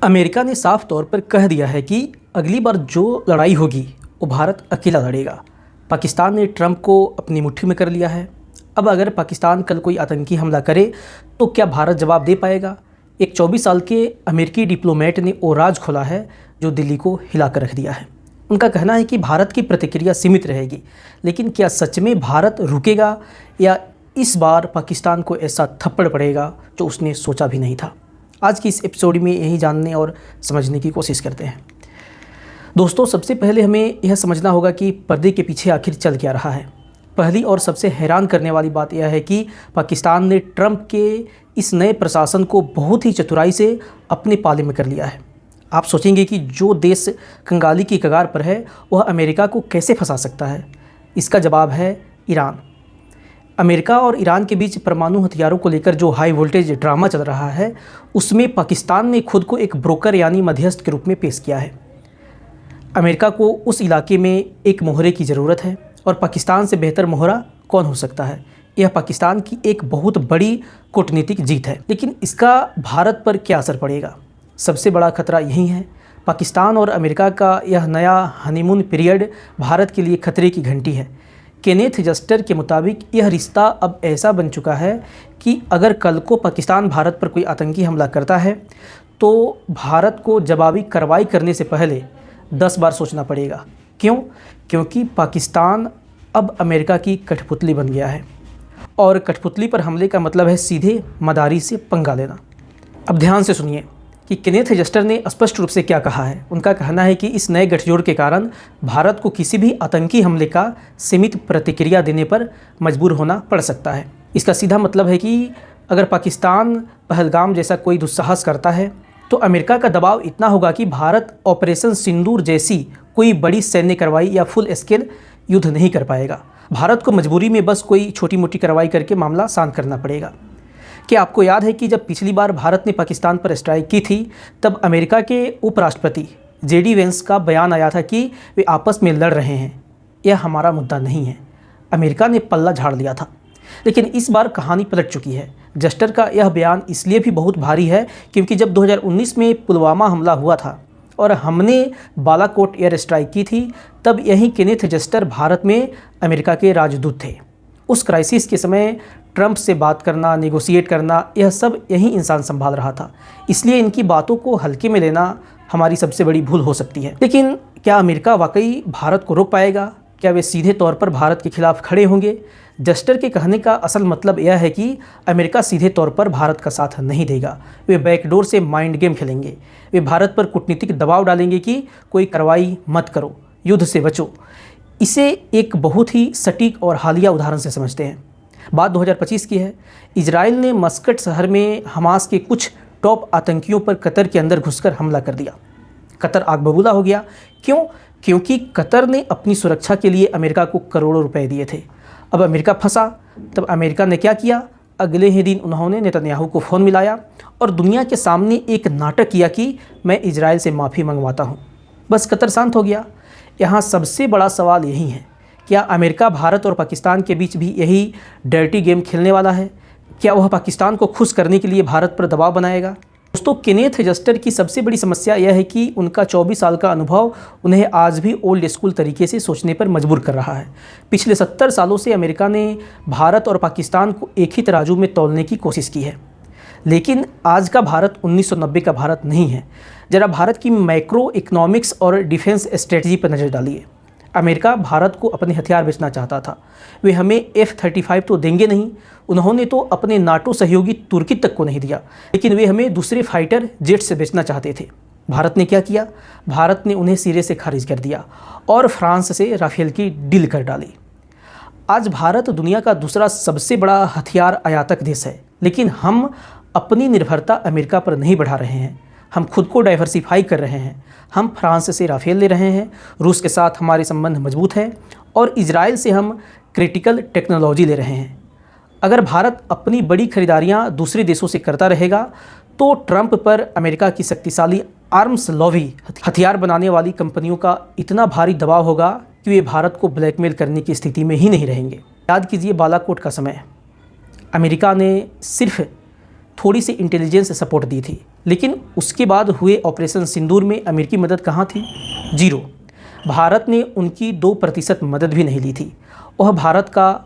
America ने साफ तौर पर कह दिया है कि अगली बार जो लड़ाई होगी वो भारत अकेला लड़ेगा। पाकिस्तान ने ट्रंप को अपनी मुट्ठी में कर लिया है। अब अगर पाकिस्तान कल कोई आतंकी हमला करे तो क्या भारत जवाब दे पाएगा? एक 24 साल के अमेरिकी डिप्लोमेट ने वो राज खोला है जो दिल्ली को हिला कर रख दिया है। उनका कहना है कि भारत की प्रतिक्रिया सीमित रहेगी, लेकिन क्या सच में भारत रुकेगा या इस बार पाकिस्तान को ऐसा थप्पड़ पड़ेगा जो उसने सोचा भी नहीं था? आज की इस एपिसोड में यही जानने और समझने की कोशिश करते हैं। दोस्तों, सबसे पहले हमें यह समझना होगा कि पर्दे के पीछे आखिर चल क्या रहा है। पहली और सबसे हैरान करने वाली बात यह है कि पाकिस्तान ने ट्रंप के इस नए प्रशासन को बहुत ही चतुराई से अपने पाले में कर लिया है। आप सोचेंगे कि जो देश कंगाली की कगार पर है वह अमेरिका को कैसे फंसा सकता है? इसका जवाब है ईरान। अमेरिका और ईरान के बीच परमाणु हथियारों को लेकर जो हाई वोल्टेज ड्रामा चल रहा है, उसमें पाकिस्तान ने खुद को एक ब्रोकर यानी मध्यस्थ के रूप में पेश किया है। अमेरिका को उस इलाके में एक मोहरे की ज़रूरत है और पाकिस्तान से बेहतर मोहरा कौन हो सकता है? यह पाकिस्तान की एक बहुत बड़ी कूटनीतिक जीत है, लेकिन इसका भारत पर क्या असर पड़ेगा? सबसे बड़ा खतरा यही है। पाकिस्तान और अमेरिका का यह नया हनीमून पीरियड भारत के लिए खतरे की घंटी है। केनेथ जस्टर के मुताबिक यह रिश्ता अब ऐसा बन चुका है कि अगर कल को पाकिस्तान भारत पर कोई आतंकी हमला करता है तो भारत को जवाबी कार्रवाई करने से पहले 10 बार सोचना पड़ेगा। क्यों? क्योंकि पाकिस्तान अब अमेरिका की कठपुतली बन गया है और कठपुतली पर हमले का मतलब है सीधे मदारी से पंगा लेना। अब ध्यान से सुनिए कि केनेथ जस्टर ने स्पष्ट रूप से क्या कहा है। उनका कहना है कि इस नए गठजोड़ के कारण भारत को किसी भी आतंकी हमले का सीमित प्रतिक्रिया देने पर मजबूर होना पड़ सकता है। इसका सीधा मतलब है कि अगर पाकिस्तान पहलगाम जैसा कोई दुस्साहस करता है तो अमेरिका का दबाव इतना होगा कि भारत ऑपरेशन सिंदूर जैसी कोई बड़ी सैन्य कार्रवाई या फुल स्केल युद्ध नहीं कर पाएगा। भारत को मजबूरी में बस कोई छोटी मोटी कार्रवाई करके मामला शांत करना पड़ेगा। क्या आपको याद है कि जब पिछली बार भारत ने पाकिस्तान पर स्ट्राइक की थी तब अमेरिका के उपराष्ट्रपति जेडी वेंस का बयान आया था कि वे आपस में लड़ रहे हैं, यह हमारा मुद्दा नहीं है। अमेरिका ने पल्ला झाड़ लिया था, लेकिन इस बार कहानी पलट चुकी है। जस्टर का यह बयान इसलिए भी बहुत भारी है क्योंकि जब 2019 में पुलवामा हमला हुआ था और हमने बालाकोट एयर स्ट्राइक की थी, तब यही केनेथ जस्टर भारत में अमेरिका के राजदूत थे। उस क्राइसिस के समय ट्रंप से बात करना, नेगोशिएट करना, यह सब यही इंसान संभाल रहा था। इसलिए इनकी बातों को हल्के में लेना हमारी सबसे बड़ी भूल हो सकती है। लेकिन क्या अमेरिका वाकई भारत को रोक पाएगा? क्या वे सीधे तौर पर भारत के खिलाफ खड़े होंगे? जस्टर के कहने का असल मतलब यह है कि अमेरिका सीधे तौर पर भारत का साथ नहीं देगा। वे बैकडोर से माइंड गेम खेलेंगे। वे भारत पर कूटनीतिक दबाव डालेंगे कि कोई कार्रवाई मत करो, युद्ध से बचो। इसे एक बहुत ही सटीक और हालिया उदाहरण से समझते हैं। बात 2025 की है। इजराइल ने मस्कट शहर में हमास के कुछ टॉप आतंकियों पर कतर के अंदर घुसकर हमला कर दिया। कतर आग बबूला हो गया। क्यों? क्योंकि कतर ने अपनी सुरक्षा के लिए अमेरिका को करोड़ों रुपए दिए थे। अब अमेरिका फंसा, तब अमेरिका ने क्या किया? अगले ही दिन उन्होंने नेतन्याहू को फ़ोन मिलाया और दुनिया के सामने एक नाटक किया कि मैं इजराइल से माफ़ी मंगवाता हूँ। बस कतर शांत हो गया। यहाँ सबसे बड़ा सवाल यही है, क्या अमेरिका भारत और पाकिस्तान के बीच भी यही डर्टी गेम खेलने वाला है? क्या वह पाकिस्तान को खुश करने के लिए भारत पर दबाव बनाएगा? दोस्तों, केनेथ जस्टर की सबसे बड़ी समस्या यह है कि उनका 24 साल का अनुभव उन्हें आज भी ओल्ड स्कूल तरीके से सोचने पर मजबूर कर रहा है। पिछले 70 सालों से अमेरिका ने भारत और पाकिस्तान को एक ही तराजू में तौलने की कोशिश की है, लेकिन आज का भारत 1990 का भारत नहीं है। ज़रा भारत की मैक्रो इकोनॉमिक्स और डिफेंस स्ट्रेटजी पर नज़र डालिए। अमेरिका भारत को अपने हथियार बेचना चाहता था। वे हमें F-35 तो देंगे नहीं, उन्होंने तो अपने नाटो सहयोगी तुर्की तक को नहीं दिया, लेकिन वे हमें दूसरे फाइटर जेट्स से बेचना चाहते थे। भारत ने क्या किया? भारत ने उन्हें सिरे से खारिज कर दिया और फ्रांस से राफेल की डील कर डाली। आज भारत दुनिया का दूसरा सबसे बड़ा हथियार आयातक देश है, लेकिन हम अपनी निर्भरता अमेरिका पर नहीं बढ़ा रहे हैं। हम खुद को डाइवर्सिफाई कर रहे हैं। हम फ्रांस से राफेल ले रहे हैं, रूस के साथ हमारे संबंध मजबूत हैं और इजराइल से हम क्रिटिकल टेक्नोलॉजी ले रहे हैं। अगर भारत अपनी बड़ी खरीदारियां दूसरे देशों से करता रहेगा तो ट्रंप पर अमेरिका की शक्तिशाली आर्म्स लॉबी, हथियार बनाने वाली कंपनियों का इतना भारी दबाव होगा कि वे भारत को ब्लैकमेल करने की स्थिति में ही नहीं रहेंगे। याद कीजिए बालाकोट का समय। अमेरिका ने सिर्फ थोड़ी सी इंटेलिजेंस सपोर्ट दी थी, लेकिन उसके बाद हुए ऑपरेशन सिंदूर में अमेरिकी मदद कहाँ थी? जीरो। भारत ने उनकी 2% मदद भी नहीं ली थी। वह भारत का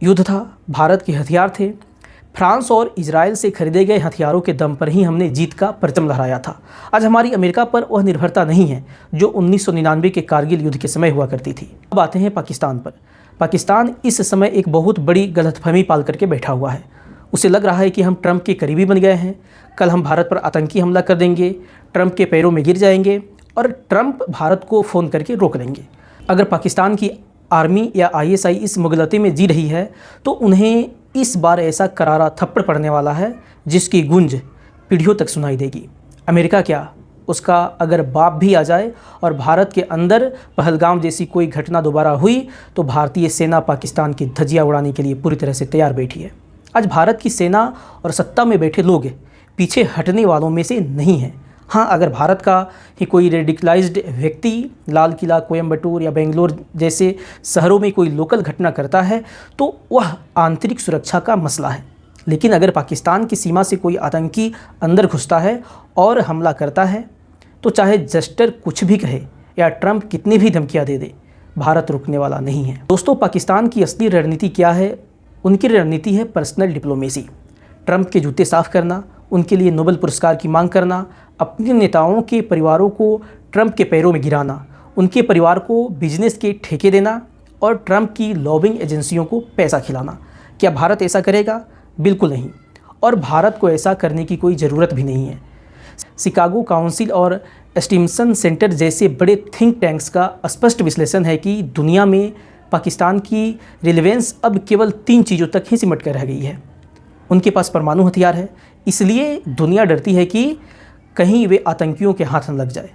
युद्ध था, भारत के हथियार थे। फ्रांस और इजराइल से खरीदे गए हथियारों के दम पर ही हमने जीत का परचम लहराया था। आज हमारी अमेरिका पर वह निर्भरता नहीं है जो 1999 के कारगिल युद्ध के समय हुआ करती थी। अब आते हैं पाकिस्तान पर। पाकिस्तान इस समय एक बहुत बड़ी गलतफहमी पाल करके बैठा हुआ है। उसे लग रहा है कि हम ट्रंप के करीबी बन गए हैं, कल हम भारत पर आतंकी हमला कर देंगे, ट्रंप के पैरों में गिर जाएंगे और ट्रंप भारत को फ़ोन करके रोक लेंगे। अगर पाकिस्तान की आर्मी या ISI इस मुगलते में जी रही है तो उन्हें इस बार ऐसा करारा थप्पड़ पड़ने वाला है जिसकी गूंज पीढ़ियों तक सुनाई देगी। अमेरिका क्या, उसका अगर बाप भी आ जाए और भारत के अंदर पहलगाम जैसी कोई घटना दोबारा हुई तो भारतीय सेना पाकिस्तान की धज्जियां उड़ाने के लिए पूरी तरह से तैयार बैठी है। आज भारत की सेना और सत्ता में बैठे लोग पीछे हटने वालों में से नहीं हैं। हाँ, अगर भारत का ही कोई रेडिकलाइज्ड व्यक्ति लाल किला, कोयम्बटूर या बेंगलोर जैसे शहरों में कोई लोकल घटना करता है तो वह आंतरिक सुरक्षा का मसला है। लेकिन अगर पाकिस्तान की सीमा से कोई आतंकी अंदर घुसता है और हमला करता है तो चाहे जस्टर कुछ भी कहे या ट्रंप कितनी भी धमकियाँ दे, भारत रुकने वाला नहीं है। दोस्तों, पाकिस्तान की असली रणनीति क्या है? उनकी रणनीति है पर्सनल डिप्लोमेसी। ट्रंप के जूते साफ करना, उनके लिए नोबेल पुरस्कार की मांग करना, अपने नेताओं के परिवारों को ट्रंप के पैरों में गिराना, उनके परिवार को बिजनेस के ठेके देना और ट्रंप की लॉबिंग एजेंसियों को पैसा खिलाना। क्या भारत ऐसा करेगा? बिल्कुल नहीं, और भारत को ऐसा करने की कोई ज़रूरत भी नहीं है। शिकागो काउंसिल और स्टीमसन सेंटर जैसे बड़े थिंक टैंक्स का स्पष्ट विश्लेषण है कि दुनिया में पाकिस्तान की रिलेवेंस अब केवल 3 चीज़ों तक ही सिमट कर रह गई है। उनके पास परमाणु हथियार है, इसलिए दुनिया डरती है कि कहीं वे आतंकियों के हाथ न लग जाए।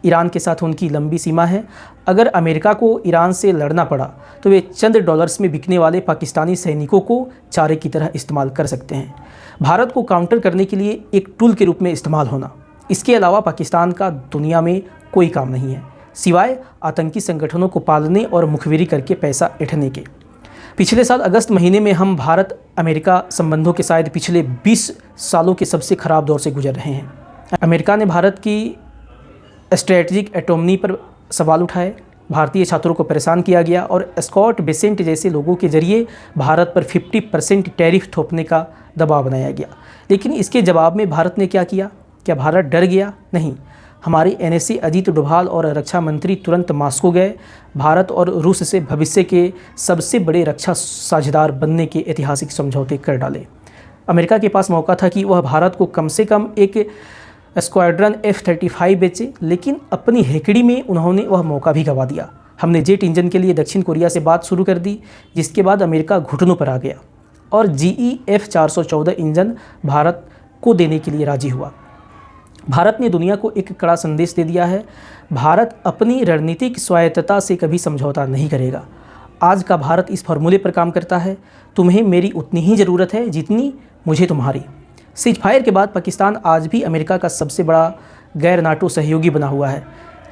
ईरान के साथ उनकी लंबी सीमा है। अगर अमेरिका को ईरान से लड़ना पड़ा तो वे चंद डॉलर्स में बिकने वाले पाकिस्तानी सैनिकों को चारे की तरह इस्तेमाल कर सकते हैं। भारत को काउंटर करने के लिए एक टूल के रूप में इस्तेमाल होना, इसके अलावा पाकिस्तान का दुनिया में कोई काम नहीं है सिवाय आतंकी संगठनों को पालने और मुखबिरी करके पैसा ऐंठने के। पिछले साल अगस्त महीने में हम भारत अमेरिका संबंधों के शायद पिछले 20 सालों के सबसे ख़राब दौर से गुजर रहे हैं। अमेरिका ने भारत की स्ट्रेटजिक एटोनमी पर सवाल उठाए, भारतीय छात्रों को परेशान किया गया और स्कॉट बेसेंट जैसे लोगों के जरिए भारत पर 50% टैरिफ थोपने का दबाव बनाया गया। लेकिन इसके जवाब में भारत ने क्या किया? क्या भारत डर गया? नहीं। हमारे NSA अजीत डोभाल और रक्षा मंत्री तुरंत मास्को गए, भारत और रूस से भविष्य के सबसे बड़े रक्षा साझेदार बनने के ऐतिहासिक समझौते कर डाले। अमेरिका के पास मौका था कि वह भारत को कम से कम एक स्क्वाड्रन F-35 बेचे, लेकिन अपनी हेकड़ी में उन्होंने वह मौका भी गंवा दिया। हमने जेट इंजन के लिए दक्षिण कोरिया से बात शुरू कर दी, जिसके बाद अमेरिका घुटनों पर आ गया और GE F-414 इंजन भारत को देने के लिए राजी हुआ। भारत ने दुनिया को एक कड़ा संदेश दे दिया है, भारत अपनी रणनीतिक स्वायत्तता से कभी समझौता नहीं करेगा। आज का भारत इस फॉर्मूले पर काम करता है, तुम्हें मेरी उतनी ही ज़रूरत है जितनी मुझे तुम्हारी। सीजफायर के बाद पाकिस्तान आज भी अमेरिका का सबसे बड़ा गैर नाटो सहयोगी बना हुआ है,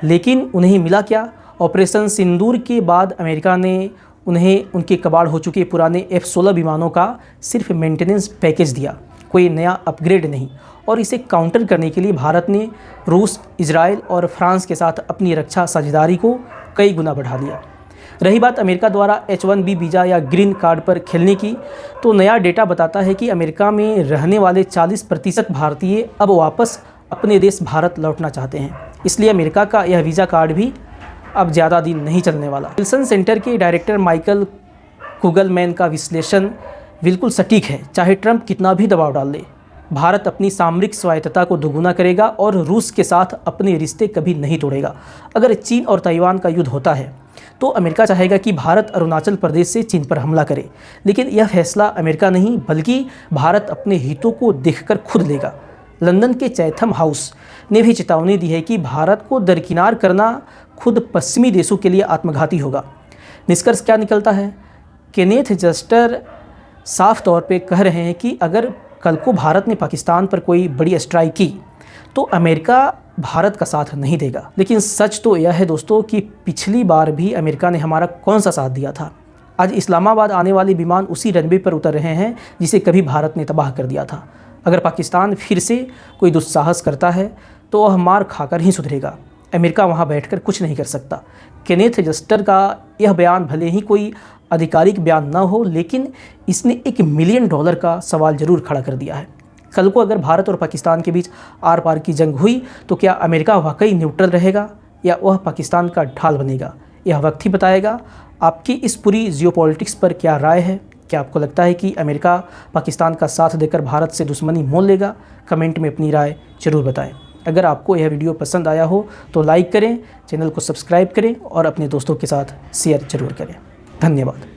लेकिन उन्हें मिला क्या? ऑपरेशन सिंदूर के बाद अमेरिका ने उन्हें उनके कबाड़ हो चुके पुराने F-16 विमानों का सिर्फ मेंटेनेंस पैकेज दिया, कोई नया अपग्रेड नहीं। और इसे काउंटर करने के लिए भारत ने रूस, इजराइल और फ्रांस के साथ अपनी रक्षा साझेदारी को कई गुना बढ़ा दिया। रही बात अमेरिका द्वारा H-1B वीज़ा या ग्रीन कार्ड पर खेलने की, तो नया डेटा बताता है कि अमेरिका में रहने वाले 40% भारतीय अब वापस अपने देश भारत लौटना चाहते हैं। इसलिए अमेरिका का यह वीज़ा कार्ड भी अब ज़्यादा दिन नहीं चलने वाला। विल्सन सेंटर के डायरेक्टर माइकल कुगलमैन का विश्लेषण बिल्कुल सटीक है। चाहे ट्रंप कितना भी दबाव डाल ले, भारत अपनी सामरिक स्वायत्तता को दोगुना करेगा और रूस के साथ अपने रिश्ते कभी नहीं तोड़ेगा। अगर चीन और ताइवान का युद्ध होता है तो अमेरिका चाहेगा कि भारत अरुणाचल प्रदेश से चीन पर हमला करे, लेकिन यह फैसला अमेरिका नहीं बल्कि भारत अपने हितों को देखकर खुद लेगा। लंदन के चैथम हाउस ने भी चेतावनी दी है कि भारत को दरकिनार करना खुद पश्चिमी देशों के लिए आत्मघाती होगा। निष्कर्ष क्या निकलता है? केनेथ जस्टर साफ तौर पे कह रहे हैं कि अगर कल को भारत ने पाकिस्तान पर कोई बड़ी स्ट्राइक की तो अमेरिका भारत का साथ नहीं देगा। लेकिन सच तो यह है दोस्तों कि पिछली बार भी अमेरिका ने हमारा कौन सा साथ दिया था। आज इस्लामाबाद आने वाले विमान उसी रनवे पर उतर रहे हैं जिसे कभी भारत ने तबाह कर दिया था। अगर पाकिस्तान फिर से कोई दुस्साहस करता है तो वह मार खाकर ही सुधरेगा। अमेरिका वहाँ बैठकर कुछ नहीं कर सकता। केनेथ जस्टर का यह बयान भले ही कोई आधिकारिक बयान न हो, लेकिन इसने $1 मिलियन का सवाल ज़रूर खड़ा कर दिया है। कल को अगर भारत और पाकिस्तान के बीच आर पार की जंग हुई तो क्या अमेरिका वाकई न्यूट्रल रहेगा या वह पाकिस्तान का ढाल बनेगा? यह वक्त ही बताएगा। आपकी इस पूरी जियोपॉलिटिक्स पर क्या राय है? क्या आपको लगता है कि अमेरिका पाकिस्तान का साथ देकर भारत से दुश्मनी मोल लेगा? कमेंट में अपनी राय ज़रूर बताएं। अगर आपको यह वीडियो पसंद आया हो तो लाइक करें, चैनल को सब्सक्राइब करें और अपने दोस्तों के साथ शेयर ज़रूर करें। धन्यवाद।